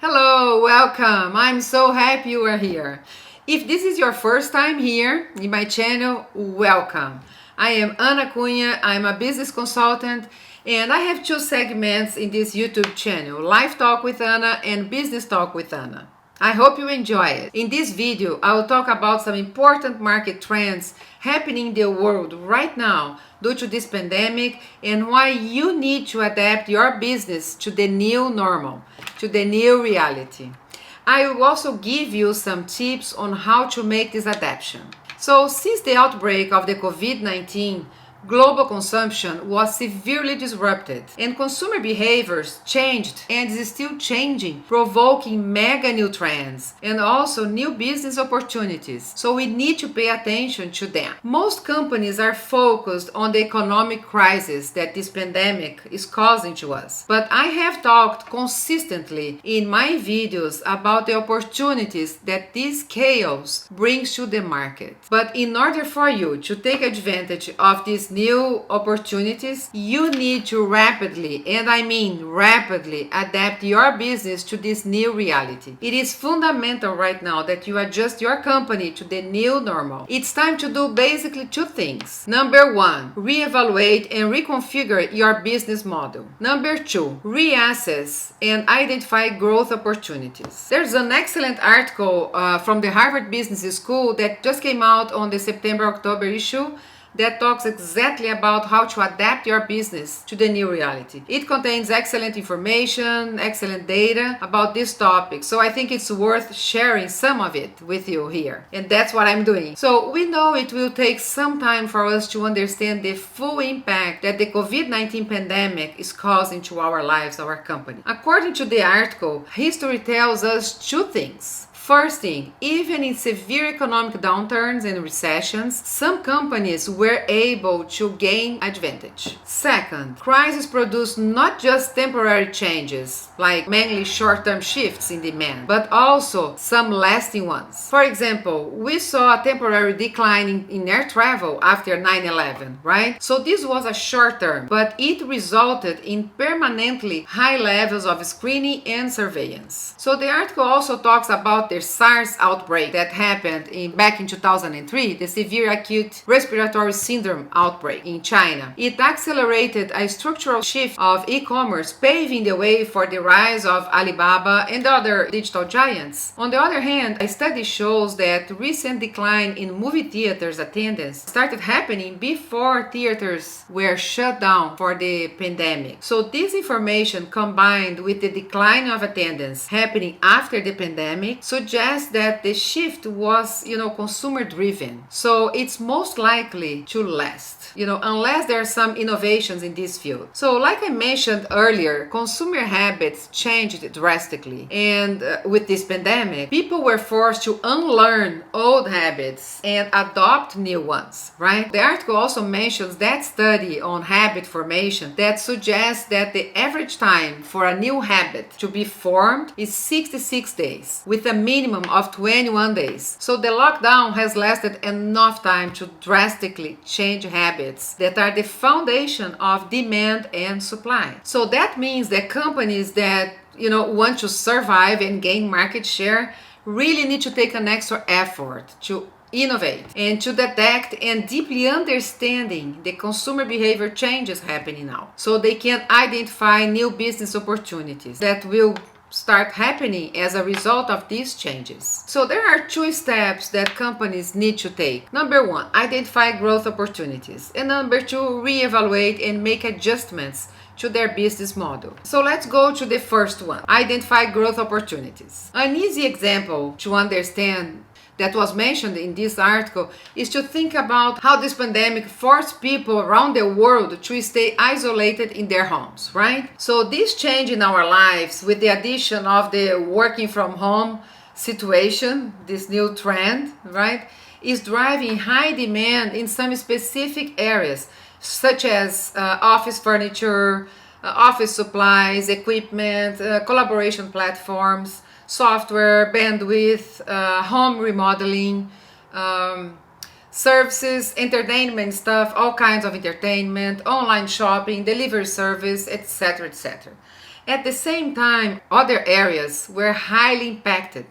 Hello, welcome. I'm so happy you are here. If this is your first time here in my channel, welcome. I am Ana Cunha, I'm a business consultant, and I have two segments in this YouTube channel, Life Talk with Ana and Business Talk with Ana. I hope you enjoy it. In this video, I will talk about some important market trends happening in the world right now due to this pandemic and why you need to adapt your business to the new normal, to the new reality. I will also give you some tips on how to make this adaptation. So, since the outbreak of the COVID-19, global consumption was severely disrupted and consumer behaviors changed and is still changing, provoking mega new trends and also new business opportunities. So we need to pay attention to them. Most companies are focused on the economic crisis that this pandemic is causing to us. But I have talked consistently in my videos about the opportunities that this chaos brings to the market. But in order for you to take advantage of these new opportunities, you need to rapidly, and I mean rapidly, adapt your business to this new reality. It is fundamental right now that you adjust your company to the new normal. It's time to do basically two things. Number one, reevaluate and reconfigure your business model. Number two, reassess and identify growth opportunities. There's an excellent article from the Harvard Business School that just came out on the September-October issue that talks exactly about how to adapt your business to the new reality. It contains excellent information, excellent data about this topic. So I think it's worth sharing some of it with you here. And that's what I'm doing. So we know it will take some time for us to understand the full impact that the COVID-19 pandemic is causing to our lives, our company. According to the article, history tells us two things. First thing, even in severe economic downturns and recessions, some companies were able to gain advantage. Second, crises produce not just temporary changes, like mainly short-term shifts in demand, but also some lasting ones. For example, we saw a temporary decline in air travel after 9/11, right? So this was a short term, but it resulted in permanently high levels of screening and surveillance. So the article also talks about the SARS outbreak that happened back in 2003, the severe acute respiratory syndrome outbreak in China. It accelerated a structural shift of e-commerce, paving the way for the rise of Alibaba and other digital giants. On the other hand, a study shows that recent decline in movie theaters attendance started happening before theaters were shut down for the pandemic. So this information combined with the decline of attendance happening after the pandemic suggests that the shift was, consumer driven. So it's most likely to last, unless there are some innovations in this field. So like I mentioned earlier, consumer habits changed drastically. And with this pandemic, people were forced to unlearn old habits and adopt new ones, right? The article also mentions that study on habit formation that suggests that the average time for a new habit to be formed is 66 days, with a minimum of 21 days. So the lockdown has lasted enough time to drastically change habits that are the foundation of demand and supply. So that means that companies that want to survive and gain market share really need to take an extra effort to innovate and to detect and deeply understanding the consumer behavior changes happening now, so they can identify new business opportunities that will start happening as a result of these changes. So there are two steps that companies need to take. Number one, identify growth opportunities. And number two, reevaluate and make adjustments to their business model. So let's go to the first one, identify growth opportunities. An easy example to understand that was mentioned in this article is to think about how this pandemic forced people around the world to stay isolated in their homes, right? So this change in our lives with the addition of the working from home situation, this new trend, right, is driving high demand in some specific areas, such as office furniture, office supplies, equipment, collaboration platforms, software, bandwidth, home remodeling, services, entertainment stuff, all kinds of entertainment, online shopping, delivery service, etc., etc. At the same time, other areas were highly impacted,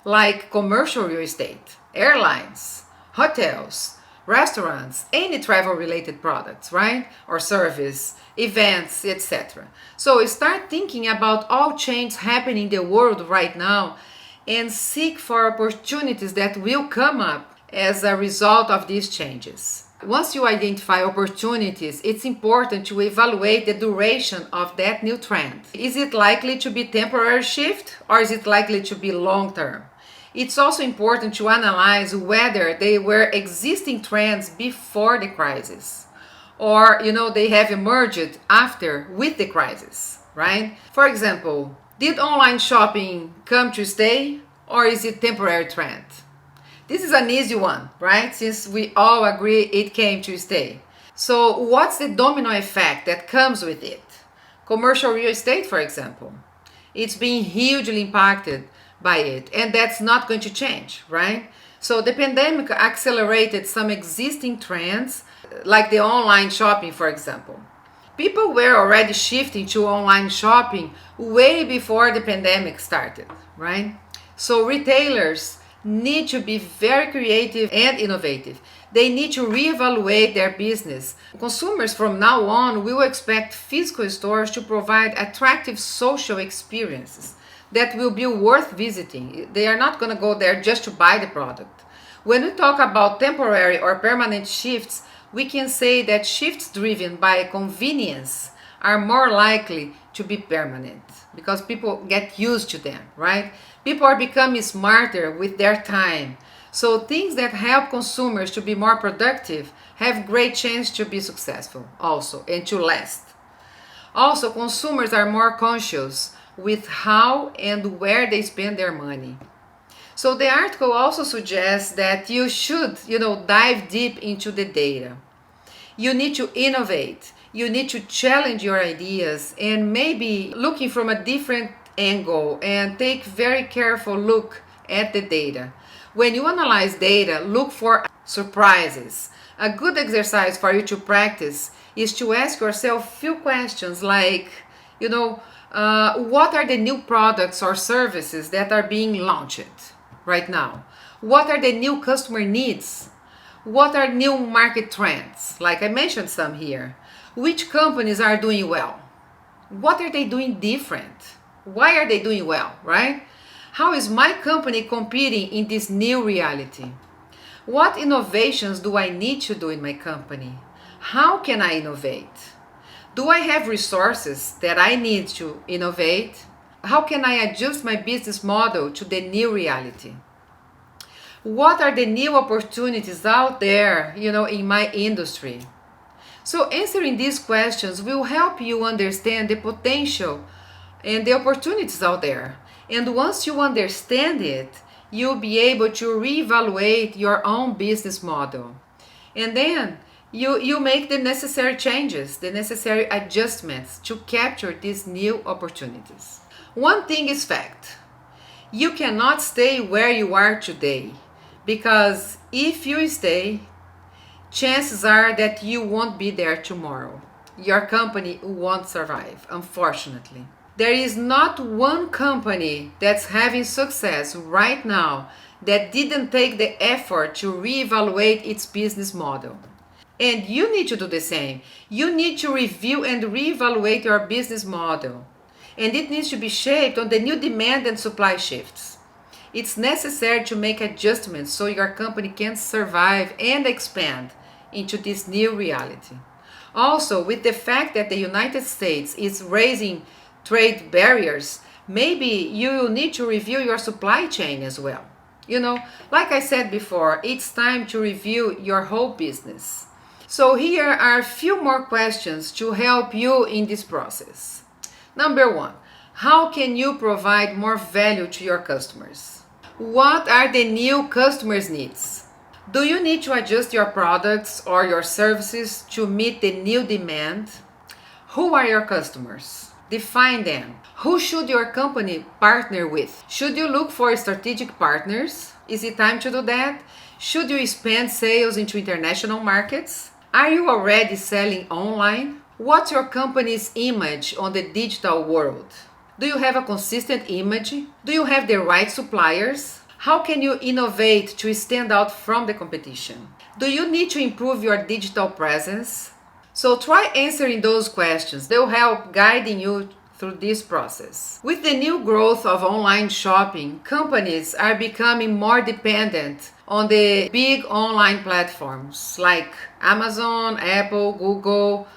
like commercial real estate, airlines, hotels, restaurants, any travel related products, right? Or service, events, etc. So start thinking about all change happening in the world right now and seek for opportunities that will come up as a result of these changes. Once you identify opportunities, it's important to evaluate the duration of that new trend. Is it likely to be temporary shift or is it likely to be long term? It's also important to analyze whether they were existing trends before the crisis or they have emerged after with the crisis, right? For example, did online shopping come to stay or is it temporary trend? This is an easy one, right? Since we all agree it came to stay. So what's the domino effect that comes with it? Commercial real estate, for example. It's being hugely impacted by it, and that's not going to change, right? So the pandemic accelerated some existing trends, like the online shopping, for example. People were already shifting to online shopping way before the pandemic started, right? So retailers need to be very creative and innovative. They need to reevaluate their business. Consumers from now on will expect physical stores to provide attractive social experiences that will be worth visiting. They are not going to go there just to buy the product. When we talk about temporary or permanent shifts, we can say that shifts driven by convenience are more likely to be permanent because people get used to them, right? People are becoming smarter with their time. So things that help consumers to be more productive have great chance to be successful also and to last. Also, consumers are more conscious with how and where they spend their money. So the article also suggests that you should, dive deep into the data. You need to innovate. You need to challenge your ideas and maybe looking from a different angle and take very careful look at the data. When you analyze data, look for surprises. A good exercise for you to practice is to ask yourself few questions like, what are the new products or services that are being launched right now? What are the new customer needs? What are new market trends? Like I mentioned some here. Which companies are doing well? What are they doing different? Why are they doing well, right? How is my company competing in this new reality? What innovations do I need to do in my company? How can I innovate? Do I have resources that I need to innovate? How can I adjust my business model to the new reality? What are the new opportunities out there, in my industry? So answering these questions will help you understand the potential and the opportunities out there. And once you understand it, you'll be able to reevaluate your own business model. And then you make the necessary changes, the necessary adjustments to capture these new opportunities. One thing is fact. You cannot stay where you are today because if you stay, chances are that you won't be there tomorrow. Your company won't survive, unfortunately. There is not one company that's having success right now that didn't take the effort to reevaluate its business model. And you need to do the same. You need to review and reevaluate your business model. And it needs to be shaped on the new demand and supply shifts. It's necessary to make adjustments so your company can survive and expand into this new reality. Also, with the fact that the United States is raising trade barriers, maybe you will need to review your supply chain as well. Like I said before, it's time to review your whole business. So here are a few more questions to help you in this process. Number 1, how can you provide more value to your customers? What are the new customers' needs? Do you need to adjust your products or your services to meet the new demand? Who are your customers? Define them. Who should your company partner with? Should you look for strategic partners? Is it time to do that? Should you expand sales into international markets? Are you already selling online? What's your company's image on the digital world? Do you have a consistent image? Do you have the right suppliers? How can you innovate to stand out from the competition? Do you need to improve your digital presence? So try answering those questions. They'll help guiding you through this process. With the new growth of online shopping, companies are becoming more dependent on the big online platforms like Amazon, Apple, Google,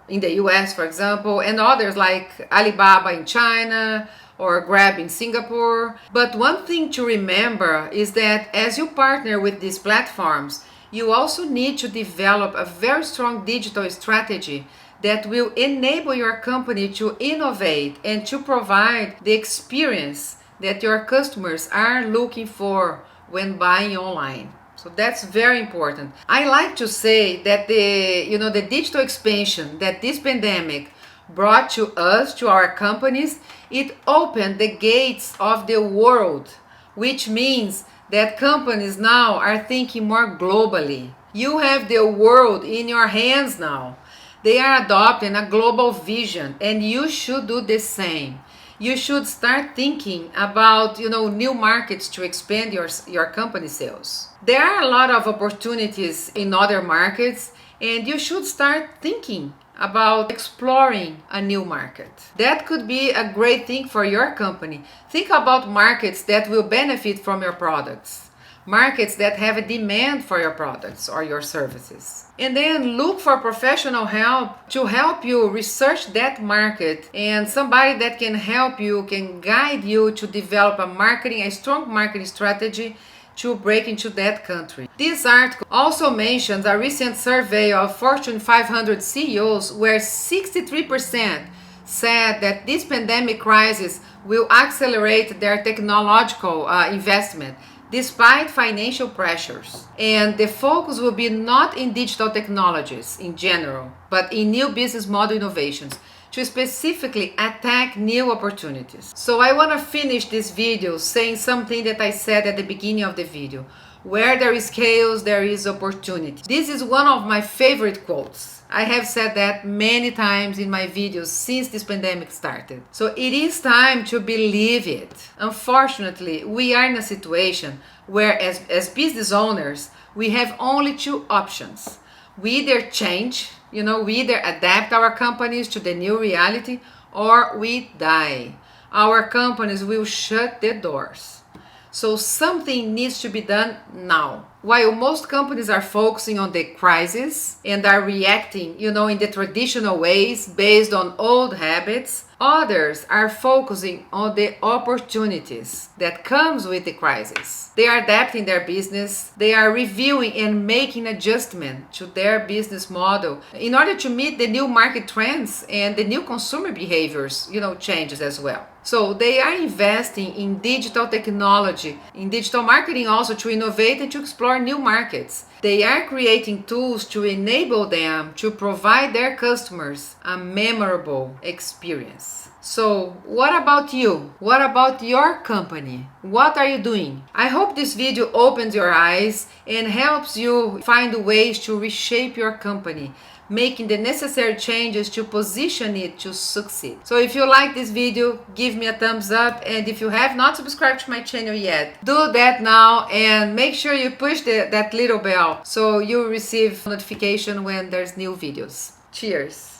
in the US, for example, and others like Alibaba in China or Grab in Singapore. But one thing to remember is that as you partner with these platforms, you also need to develop a very strong digital strategy that will enable your company to innovate and to provide the experience that your customers are looking for when buying online. So that's very important. I like to say that the digital expansion that this pandemic brought to us, to our companies, it opened the gates of the world, which means that companies now are thinking more globally. You have the world in your hands now. They are adopting a global vision, and you should do the same. You should start thinking about new markets to expand your company sales. There are a lot of opportunities in other markets, and you should start thinking about exploring a new market. That could be a great thing for your company. Think about markets that will benefit from your products, markets that have a demand for your products or your services. And then look for professional help to help you research that market, and somebody that can help you, can guide you to develop a strong marketing strategy to break into that country. This article also mentions a recent survey of Fortune 500 CEOs where 63% said that this pandemic crisis will accelerate their technological investment despite financial pressures. And the focus will be not in digital technologies in general, but in new business model innovations to specifically attack new opportunities. So I want to finish this video saying something that I said at the beginning of the video. Where there is chaos, there is opportunity. This is one of my favorite quotes. I have said that many times in my videos since this pandemic started. So it is time to believe it. Unfortunately, we are in a situation where as business owners, we have only two options. We either change, we either adapt our companies to the new reality, or we die. Our companies will shut the doors. So something needs to be done now. While most companies are focusing on the crisis and are reacting, in the traditional ways based on old habits, others are focusing on the opportunities that comes with the crisis. They are adapting their business, they are reviewing and making adjustment to their business model in order to meet the new market trends and the new consumer behaviors, changes as well. So they are investing in digital technology, in digital marketing also to innovate and to explore new markets. They are creating tools to enable them to provide their customers a memorable experience. So what about you? What about your company? What are you doing? I hope this video opens your eyes and helps you find ways to reshape your company, making the necessary changes to position it to succeed. So if you like this video, give me a thumbs up, and if you have not subscribed to my channel yet, do that now, and make sure you push that little bell so you receive notification when there's new videos. Cheers!